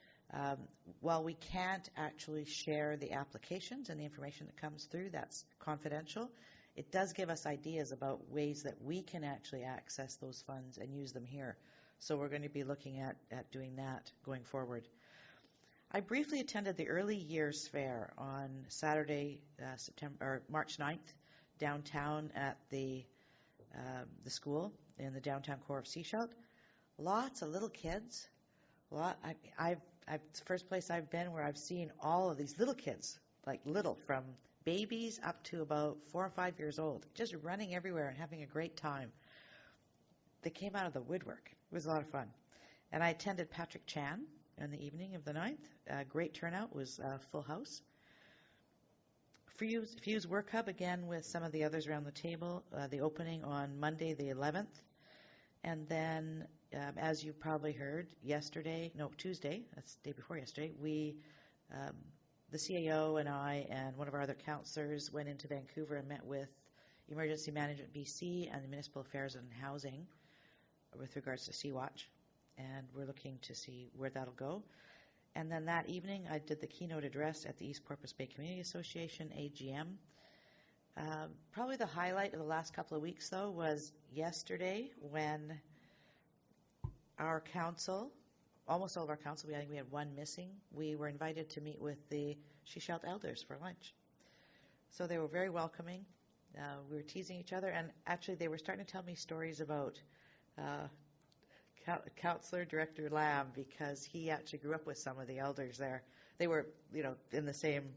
While we can't actually share the applications and the information that comes through, that's confidential, it does give us ideas about ways that we can actually access those funds and use them here. So we're going to be looking at doing that going forward. I briefly attended the Early Years Fair on Saturday, March 9th, downtown at the school in the downtown core of Sechelt. Lots of little kids. It's the first place I've been where I've seen all of these little kids, like little, from babies up to about 4 or 5 years old, just running everywhere and having a great time. They came out of the woodwork. It was a lot of fun. And I attended Patrick Chan in the evening of the 9th. Great turnout, was a full house. Fuse Work Hub, again, with some of the others around the table, the opening on Monday the 11th. And then, as you probably heard, Tuesday, that's the day before yesterday, the CAO and I and one of our other councillors went into Vancouver and met with Emergency Management BC and the Municipal Affairs and Housing with regards to Sea-Watch. And we're looking to see where that'll go. And then that evening, I did the keynote address at the East Porpoise Bay Community Association, AGM. Probably the highlight of the last couple of weeks, though, was yesterday when our council, almost all of our council, I think we had one missing, we were invited to meet with the Sechelt elders for lunch. So they were very welcoming. We were teasing each other, and actually they were starting to tell me stories about Councillor Director Lamb, because he actually grew up with some of the elders there. They were, in the same.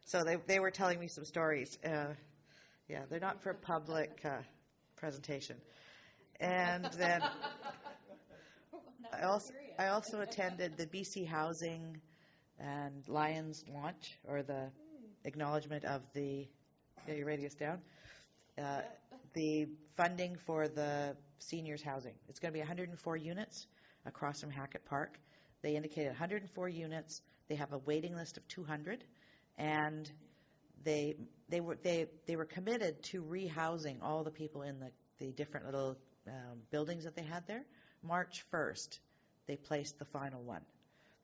So they were telling me some stories. Yeah, they're not for public presentation. And then I also attended the BC Housing and Lions launch, or the acknowledgement of the. Yeah, you ready us down? The funding for the seniors housing. It's going to be 104 units across from Hackett Park. They indicated 104 units. They have a waiting list of 200, and they were committed to rehousing all the people in the different little buildings that they had there. March 1st, they placed the final one.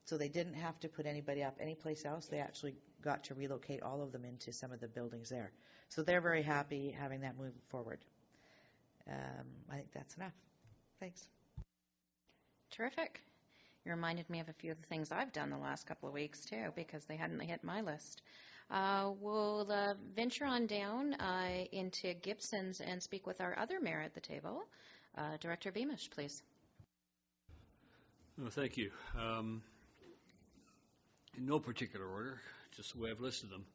So they didn't have to put anybody up anyplace else. They actually got to relocate all of them into some of the buildings there. So they're very happy having that move forward. I think that's enough. Thanks. Terrific. You reminded me of a few of the things I've done the last couple of weeks, too, because they hadn't hit my list. We'll venture on down into Gibson's and speak with our other mayor at the table. Director Beamish, please. Oh, thank you. In no particular order, just the way I've listed them.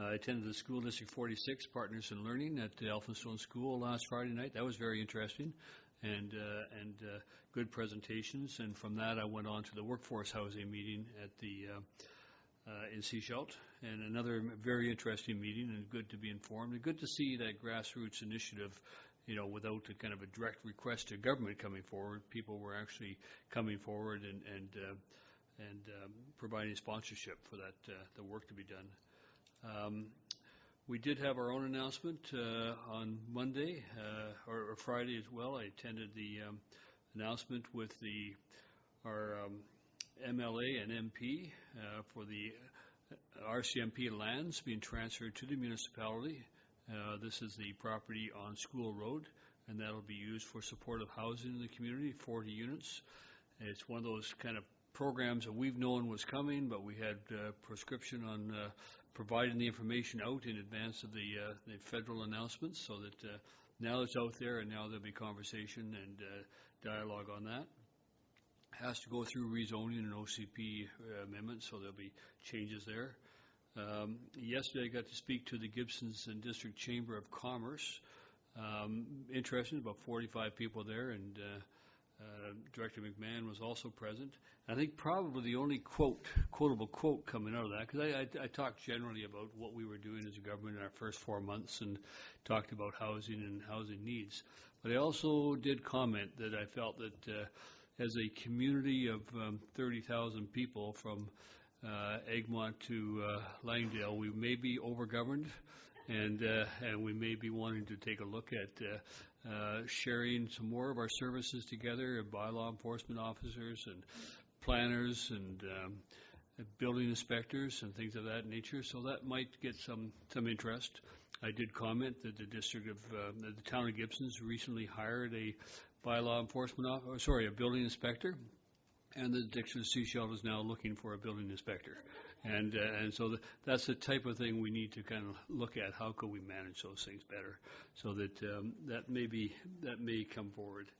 I attended the School District 46 Partners in Learning at the Elphinstone School last Friday night. That was very interesting and good presentations. And from that, I went on to the workforce housing meeting at the in Sechelt, and another very interesting meeting, and good to be informed and good to see that grassroots initiative. Without a kind of a direct request to government coming forward, people were actually coming forward and providing sponsorship for that the work to be done. We did have our own announcement on Monday or Friday as well. I attended the announcement with our MLA and MP for the RCMP lands being transferred to the municipality. This is the property on School Road, and that'll be used for supportive housing in the community, 40 units. It's one of those kind of programs that we've known was coming, but we had prescription on providing the information out in advance of the federal announcements, so that now it's out there, and now there'll be conversation and dialogue on that. Has to go through rezoning and OCP amendments, so there'll be changes there. Yesterday I got to speak to the Gibsons and District Chamber of Commerce. Interesting, about 45 people there, and Director McMahon was also present. I think probably the only quotable quote coming out of that, because I talked generally about what we were doing as a government in our first 4 months and talked about housing and housing needs. But I also did comment that I felt that as a community of 30,000 people from Egmont to Langdale, we may be overgoverned, and we may be wanting to take a look at sharing some more of our services together, by law enforcement officers and planners and building inspectors and things of that nature. So that might get some interest. I did comment that the town of Gibson's recently hired a bylaw enforcement a building inspector, and the Dixon Sea Shelter is now looking for a building inspector. And so that's the type of thing we need to kind of look at. How could we manage those things better, so that that may come forward.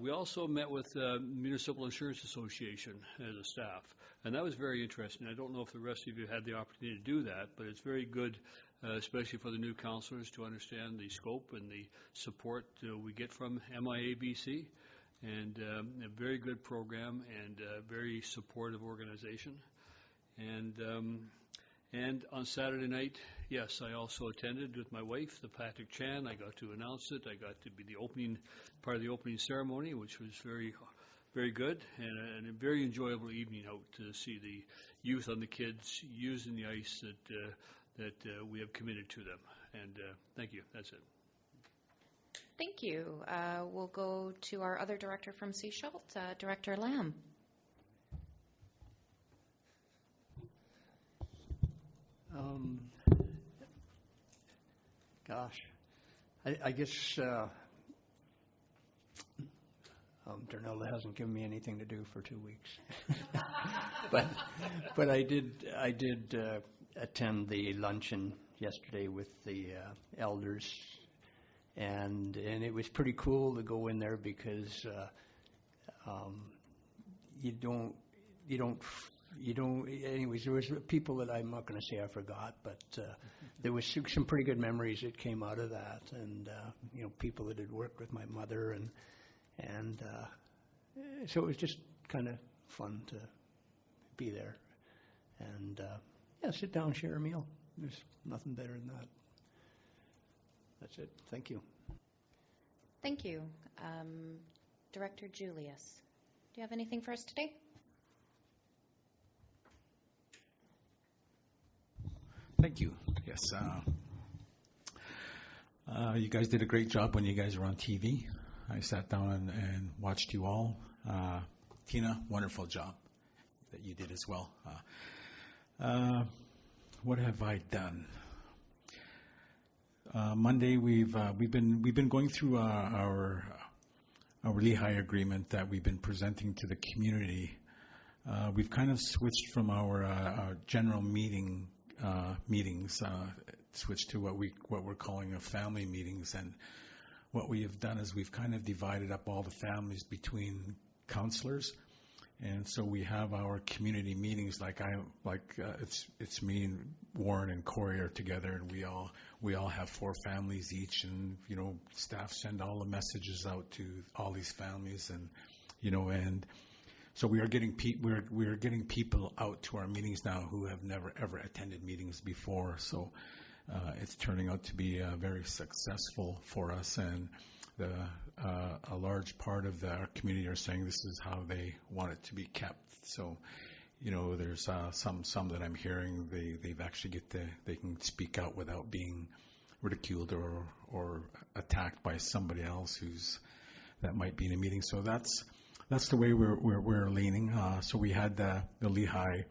We also met with Municipal Insurance Association as a staff, and that was very interesting. I don't know if the rest of you had the opportunity to do that, but it's very good, especially for the new councillors, to understand the scope and the support we get from MIABC, and a very good program and a very supportive organization. And on Saturday night, yes, I also attended with my wife, the Patrick Chan. I got to announce it. I got to be part of the opening ceremony, which was very, very good, and a very enjoyable evening out to see the youth and the kids using the ice that we have committed to them. And thank you. That's it. Thank you. We'll go to our other director from Sechelt, Director Lamb. I guess Darnella hasn't given me anything to do for 2 weeks, but I did attend the luncheon yesterday with the elders, and it was pretty cool to go in there, because you don't. Anyways, there was people that I'm not going to say I forgot, but there was some pretty good memories that came out of that, and people that had worked with my mother, and so it was just kind of fun to be there, and sit down, share a meal. There's nothing better than that. That's it. Thank you. Thank you. Director Julius, do you have anything for us today? Thank you. Yes. You guys did a great job when you guys were on TV. I sat down and watched you all. Tina, wonderful job that you did as well. What have I done? Monday, we've been going through our Lehigh agreement that we've been presenting to the community. We've kind of switched from our general meetings, switched to what we're calling a family meetings, and what we have done is we've kind of divided up all the families between counselors, and so we have our community meetings it's me and Warren and Corey are together, and we all have 4 families each, and staff send all the messages out to all these families, and and so we are getting people out to our meetings now who have never ever attended meetings before. So it's turning out to be very successful for us, and a large part of our community are saying this is how they want it to be kept. So there's some that I'm hearing they've actually they can speak out without being ridiculed or attacked by somebody else that might be in a meeting. So that's the way we're leaning. So we had the Lehigh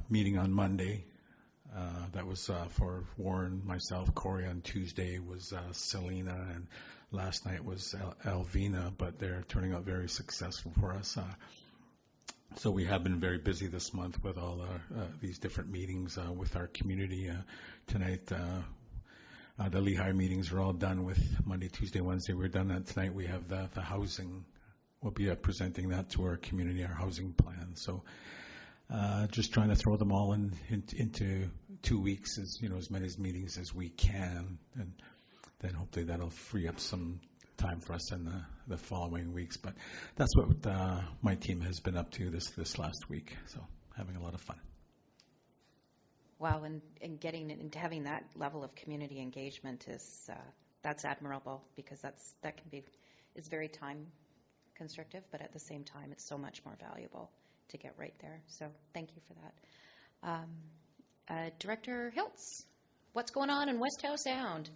meeting on Monday. That was for Warren, myself, Corey. On Tuesday was Selena, and last night was Alvina, but they're turning out very successful for us. So we have been very busy this month with all these different meetings with our community. Tonight, the Lehigh meetings are all done with Monday, Tuesday, Wednesday. We're done. And tonight we have the housing. We'll be presenting that to our community, our housing plan. So just trying to throw them all into 2 weeks, as many meetings as we can, and then hopefully that'll free up some time for us in the following weeks. But that's what my team has been up to this last week. So having a lot of fun. Wow, and getting into having that level of community engagement that's admirable, because that can be very time constrictive, but at the same time it's so much more valuable to get right there. So thank you for that. Director Hiltz, what's going on in West Howe Sound?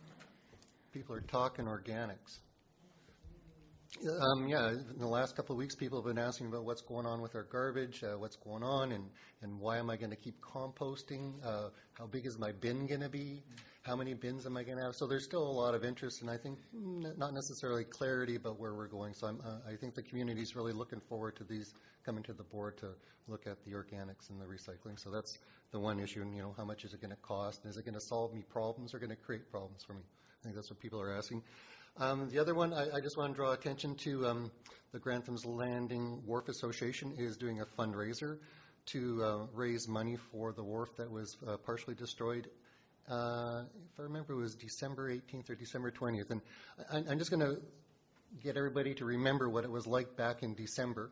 People are talking organics. Yeah, in the last couple of weeks, people have been asking about what's going on with our garbage, what's going on, and why am I going to keep composting? How big is my bin going to be? How many bins am I going to have? So there's still a lot of interest, and I think not necessarily clarity about where we're going. So I think the community is really looking forward to these coming to the board to look at the organics and the recycling. So that's the one issue, and how much is it going to cost? And is it going to solve me problems or going to create problems for me? I think that's what people are asking. The other one, I just want to draw attention to the Grantham's Landing Wharf Association is doing a fundraiser to raise money for the wharf that was partially destroyed. If I remember, it was December 18th or December 20th. And I'm just going to get everybody to remember what it was like back in December.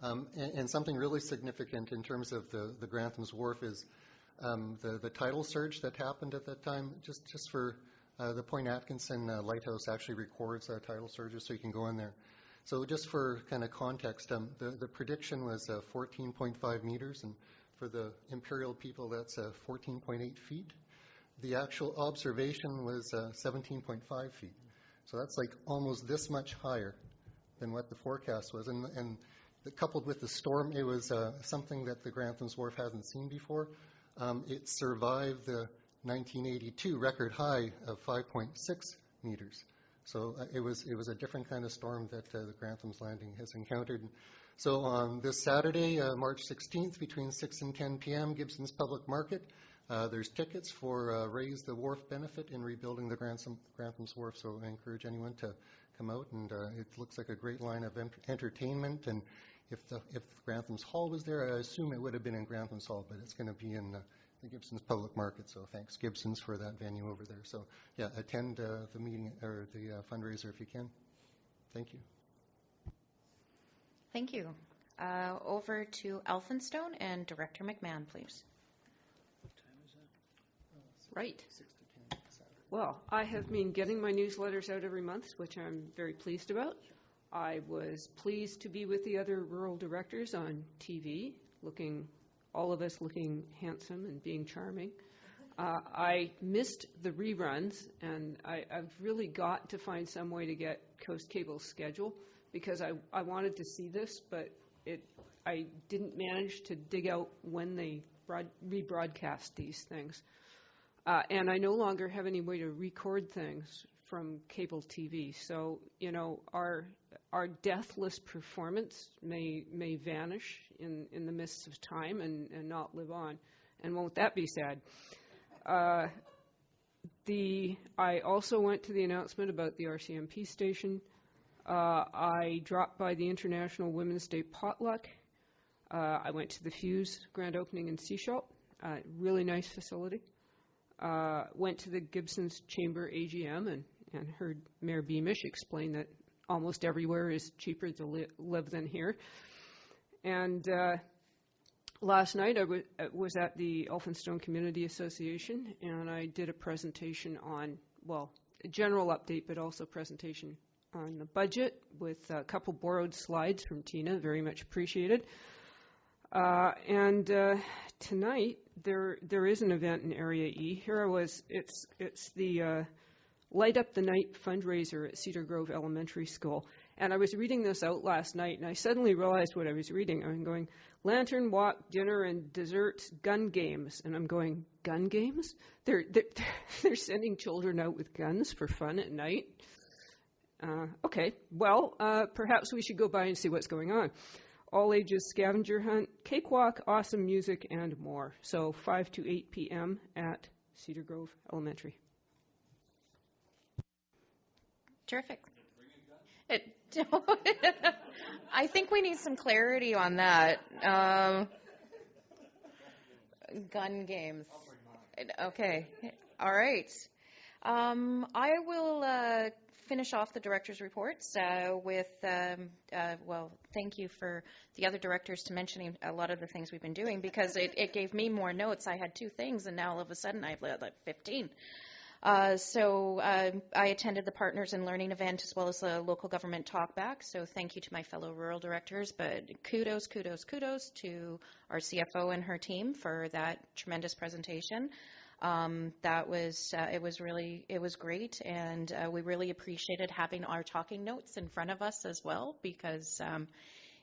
And something really significant in terms of the Grantham's Wharf is the tidal surge that happened at that time. Just for the Point Atkinson Lighthouse actually records tidal surges, so you can go in there. So just for kind of context, the prediction was 14.5 meters, and for the Imperial people, that's 14.8 feet. The actual observation was 17.5 feet. So that's like almost this much higher than what the forecast was. And coupled with the storm, it was something that the Grantham's Wharf hasn't seen before. It survived the 1982 record high of 5.6 meters. So it was a different kind of storm that the Grantham's Landing has encountered. So on this Saturday, March 16th, between 6 and 10 p.m., Gibson's Public Market, there's tickets for Raise the Wharf benefit in rebuilding the Grantham's Wharf. So I encourage anyone to come out, and it looks like a great line of entertainment. And if Grantham's Hall was there, I assume it would have been in Grantham's Hall, but it's going to be in the Gibson's Public Market, so thanks Gibson's for that venue over there. So yeah, attend the meeting or the fundraiser if you can. Thank you. Thank you. Over to Elphinstone and Director McMahon, please. What time is that? Right. 6 to 10 Saturday. Well, I have been getting my newsletters out every month, which I'm very pleased about. I was pleased to be with the other rural directors on TV, all of us looking handsome and being charming. I missed the reruns, and I've really got to find some way to get Coast Cable's schedule, because I wanted to see this, but I didn't manage to dig out when they rebroadcast these things. And I no longer have any way to record things from cable TV. So, our deathless performance may vanish in the midst of time and not live on. And won't that be sad? I also went to the announcement about the RCMP station. I dropped by the International Women's Day potluck. I went to the Fuse grand opening in Sechelt, really nice facility. Went to the Gibson's Chamber AGM and heard Mayor Beamish explain that almost everywhere is cheaper to live than here. And last night I was at the Elphinstone Community Association, and I did a presentation on, a general update, but also presentation on the budget with a couple borrowed slides from Tina, very much appreciated. And tonight there is an event in Area E. Here I was. It's the Light Up the Night fundraiser at Cedar Grove Elementary School, And I was reading this out last night, and I suddenly realized what I was reading. I'm going, lantern walk, dinner and desserts, gun games. And I'm going, gun games? They're sending children out with guns for fun at night? Okay, well, perhaps we should go by and see what's going on. All ages scavenger hunt, cakewalk, awesome music, and more. So 5 to 8 p.m. at Cedar Grove Elementary. Terrific. I think we need some clarity on that. Gun games. Okay. All right. I will finish off the director's reports with, well, thank you for the other directors to mentioning a lot of the things we've been doing, because it gave me more notes. I had 2 things, and now all of a sudden I have like 15. So I attended the Partners in Learning event as well as the local government talkback. So thank you to my fellow rural directors, but kudos to our CFO and her team for that tremendous presentation. That was, it was great, and we really appreciated having our talking notes in front of us as well, because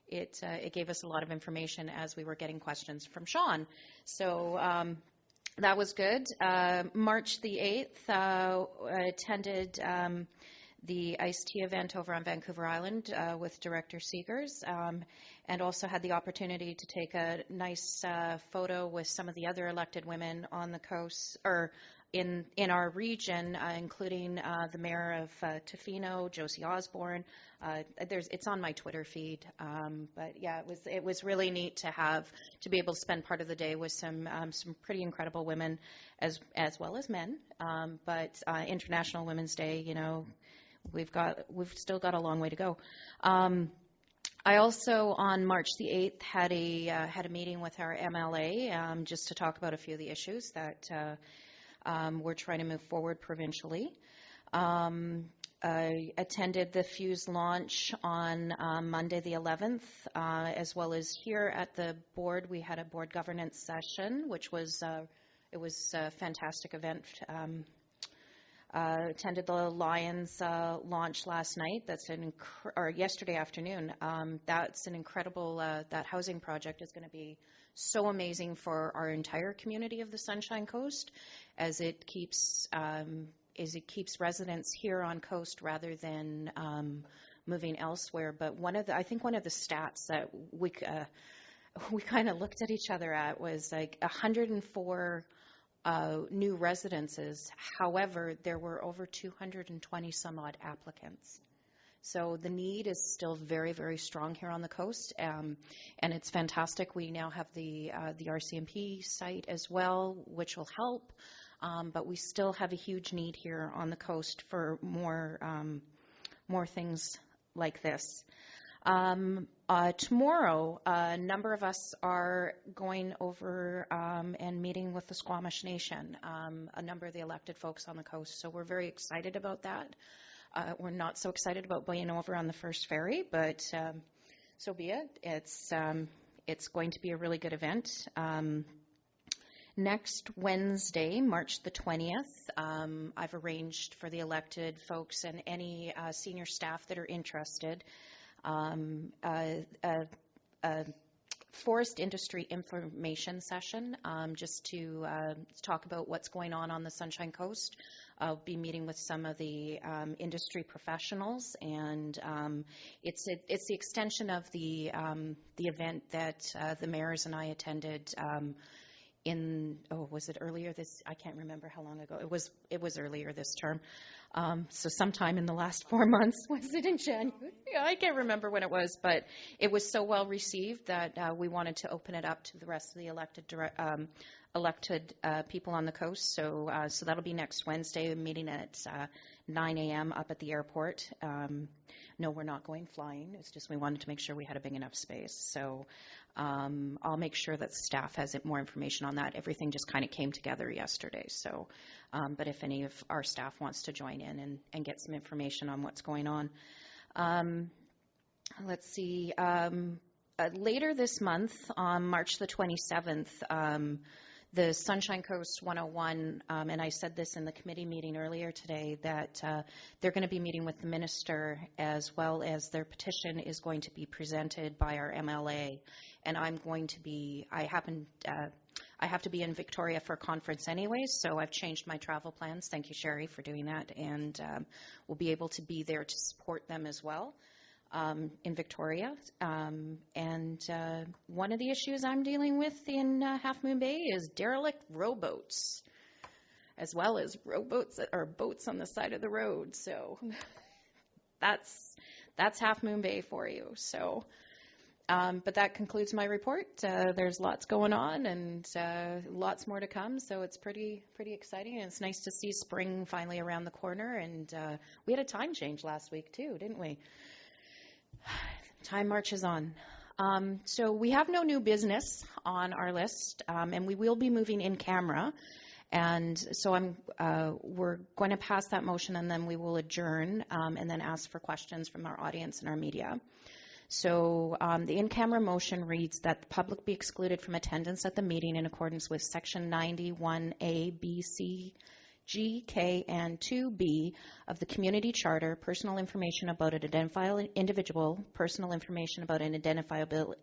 it gave us a lot of information as we were getting questions from Sean. So that was good. March the 8th, I attended the Iced Tea event over on Vancouver Island with Director Seegers, and also had the opportunity to take a nice photo with some of the other elected women on the coast, or in our region, including the mayor of Tofino, Josie Osborne. It's on my Twitter feed, but yeah, it was really neat to be able to spend part of the day with some pretty incredible women, as well as men. But International Women's Day, you know, we've still got a long way to go. I also, on March the 8th, had a meeting with our MLA just to talk about a few of the issues that we're trying to move forward provincially. I attended the Fuse launch on Monday the 11th, as well as here at the board. We had a board governance session, which was it was a fantastic event. Attended the Lions launch last night. Or yesterday afternoon. That's an incredible. That housing project is going to be so amazing for our entire community of the Sunshine Coast, as it keeps residents here on coast rather than moving elsewhere. But I think one of the stats that we kind of looked at each other at was like 104 new residences. However, there were over 220 some odd applicants. So the need is still very, very strong here on the coast, and it's fantastic. We now have the RCMP site as well, which will help, but we still have a huge need here on the coast for more things like this. Tomorrow, a number of us are going over and meeting with the Squamish Nation, a number of the elected folks on the coast. So we're very excited about that. We're not so excited about being over on the first ferry, but so be it. It's going to be a really good event. Next Wednesday, March the 20th, I've arranged for the elected folks and any senior staff that are interested a forest industry information session, just to talk about what's going on the Sunshine Coast. I'll be meeting with some of the industry professionals, and it's the extension of the event that the mayors and I attended was it earlier this? I can't remember how long ago. It was earlier this term. So sometime in the last 4 months. Was it in January? Yeah, I can't remember when it was, but it was so well received that we wanted to open it up to the rest of the elected people on the coast. So that'll be next Wednesday, meeting at 9 a.m. up at the airport. No, we're not going flying. It's just we wanted to make sure we had a big enough space. So I'll make sure that staff has more information on that. Everything just kind of came together yesterday. So, but if any of our staff wants to join in and get some information on what's going on. Let's see. Later this month, on March the 27th, the Sunshine Coast 101, and I said this in the committee meeting earlier today, that they're going to be meeting with the minister, as well as their petition is going to be presented by our MLA. And I'm going to be, I have to be in Victoria for a conference anyway, so I've changed my travel plans. Thank you, Sherry, for doing that. And we'll be able to be there to support them as well. In Victoria. And one of the issues I'm dealing with in Half Moon Bay is derelict rowboats, as well as rowboats that are boats on the side of the road. So that's Half Moon Bay for you. So, but that concludes my report. There's lots going on and lots more to come. So it's pretty exciting. And it's nice to see spring finally around the corner. And we had a time change last week too, didn't we? Time marches on. So we have no new business on our list, and we will be moving in camera. And so we're going to pass that motion, and then we will adjourn, and then ask for questions from our audience and our media. So the in-camera motion reads that the public be excluded from attendance at the meeting in accordance with Section 91A, B, C, G, K, and 2B of the Community Charter, personal information about an identifiable individual, personal information about an identifiable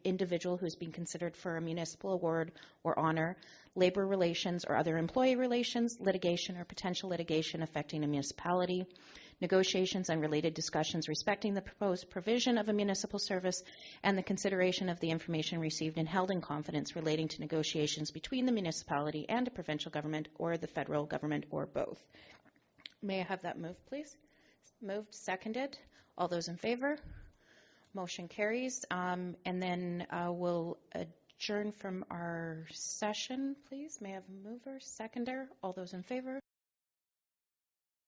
individual who is being considered for a municipal award or honor, labor relations or other employee relations, litigation or potential litigation affecting a municipality, negotiations and related discussions respecting the proposed provision of a municipal service, and the consideration of the information received and held in confidence relating to negotiations between the municipality and a provincial government or the federal government or both. May I have that moved, please? Moved, seconded. All those in favor? Motion carries. And then we'll adjourn from our session, please. May I have a mover, seconder? All those in favor?